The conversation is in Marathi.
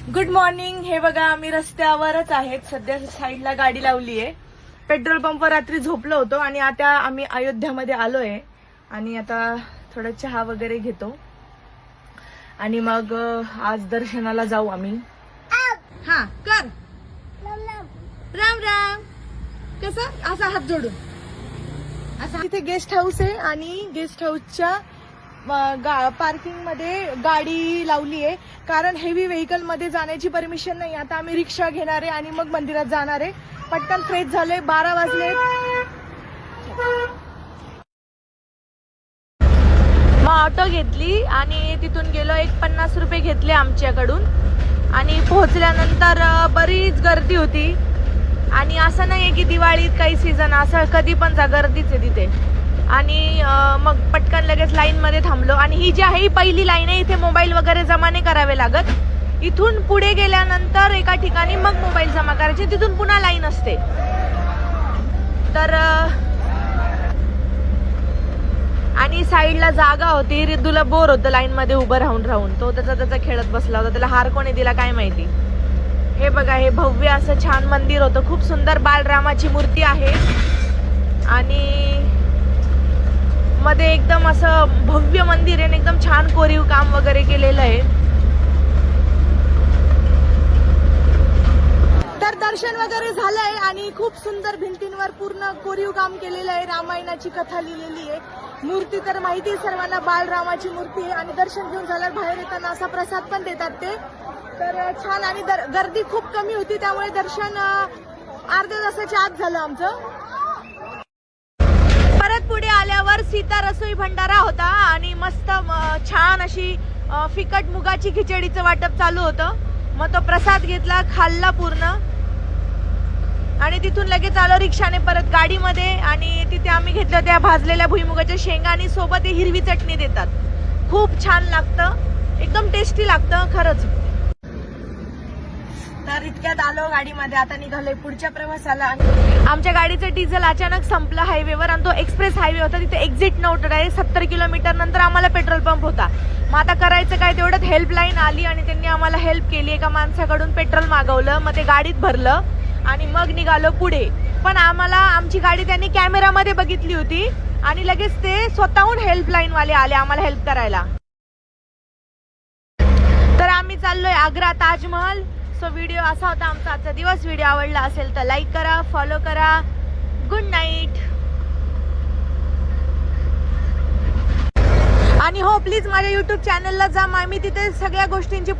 Good morning. हे बघा आम्ही रस्त्यावरच आहेत सध्या. साईडला गाडी लावली आहे. पेट्रोल पंपवर रात्री झोपलो होतो आणि आता आम्ही अयोध्यामध्ये आलोय आणि आता थोडा चहा वगैरे घेतो आणि मग आज दर्शनाला जाऊ आम्ही. हा कर राम राम. कसं असा हात जोडून असा. तिथे गेस्ट हाऊस आहे आणि गेस्ट हाऊसच्या पार्किंग मध्ये गाडी लावली आहे कारण हेवी व्हेकल मध्ये जाण्याची परमिशन नाही. आता आम्ही रिक्षा घेणार आहे आणि मग मंदिरात जाणार आहे. पटकन फ्रेश झालोय. 12 वाजले. मग ऑटो घेतली आणि तिथून गेलो. 50 रुपये घेतले आमच्याकडून आणि पोहोचल्यानंतर बरीच गर्दी होती आणि असं नाहीये की दिवाळीत काही सीझन, असं कधी पण जा गर्दीच आहे तिथे. आणि मग पटकन लगेच लाईन मध्ये थांबलो आणि ही जी आहे ही पहिली लाईन आहे. इथे मोबाईल वगैरे जमा नाही करावे लागत. इथून पुढे गेल्यानंतर एका ठिकाणी मग मोबाईल जमा करायचे, तिथून पुन्हा लाईन असते. तर आणि साईडला जागा होती. रिद्धूला बोर होतं लाईन मध्ये उभं राहून राहून. तो त्याचा खेळत बसला होता. त्याला हार कोणी दिला काय माहिती. हे बघा, हे भव्य असं छान मंदिर होतं. खूप सुंदर बालरामाची मूर्ती आहे आणि मध्ये एकदम असं भव्य मंदिर आहे. एकदम छान कोरीव काम वगैरे केलेलं आहे. तर दर्शन वगैरे झालंय आणि खूप सुंदर भिंतींवर पूर्ण कोरीव काम केलेलं आहे. रामायणाची कथा लिहिलेली आहे. मूर्ती तर माहिती आहे सर्वांना, बालरामाची मूर्ती आहे. आणि दर्शन घेऊन झाल्यावर बाहेर येताना असा प्रसाद पण देतात ते. तर छान. आणि गर्दी खूप कमी होती त्यामुळे दर्शन अर्ध्या तासाच्या आत झालं आमचं. परत पुढे आल्यावर सीता रसोई भंडारा होता आणि मस्त छान अशी फिकट मुगाची खिचडीचं वाटप चालू होतं. मग तो प्रसाद घेतला, खाल्ला पूर्ण आणि तिथून लगेच आलो रिक्षाने परत गाडीमध्ये. आणि तिथे आम्ही घेतल्या त्या भाजलेल्या भुईमुगाच्या शेंगा आणि सोबत हिरवी चटणी देतात. खूप छान लागतं, एकदम टेस्टी लागतं खरंच. तर इतक्यात आलो गाडीमध्ये. आता निघालोय पुढच्या प्रवासाला. आमच्या गाडीचं डिझेल अचानक संपलं हायवेवर आणि तो एक्सप्रेस हायवे होता. तिथे एक्झिट नव्हतं. डायरेक्ट 70 किलोमीटर नंतर आम्हाला पेट्रोल पंप होता. मग आता करायचं काय, तेवढ्यात हेल्पलाईन आली आणि त्यांनी आम्हाला हेल्प केली. एका माणसाकडून पेट्रोल मागवलं, मग ते गाडीत भरलं आणि मग निघालो पुढे. पण आम्हाला आमची गाडी त्यांनी कॅमेरामध्ये बघितली होती आणि लगेच ते स्वतःहून हेल्पलाईन वाले आले आम्हाला हेल्प करायला. तर आम्ही चाललोय आग्रा ताजमहल. सो व्हिडिओ असा होता आमचा आजचा दिवस. व्हिडिओ आवडला असेल तर लाईक करा, फॉलो करा. Good night. आणि हो प्लीज माझ्या युट्यूब चॅनलला जा. मी तिथे सगळ्या गोष्टींची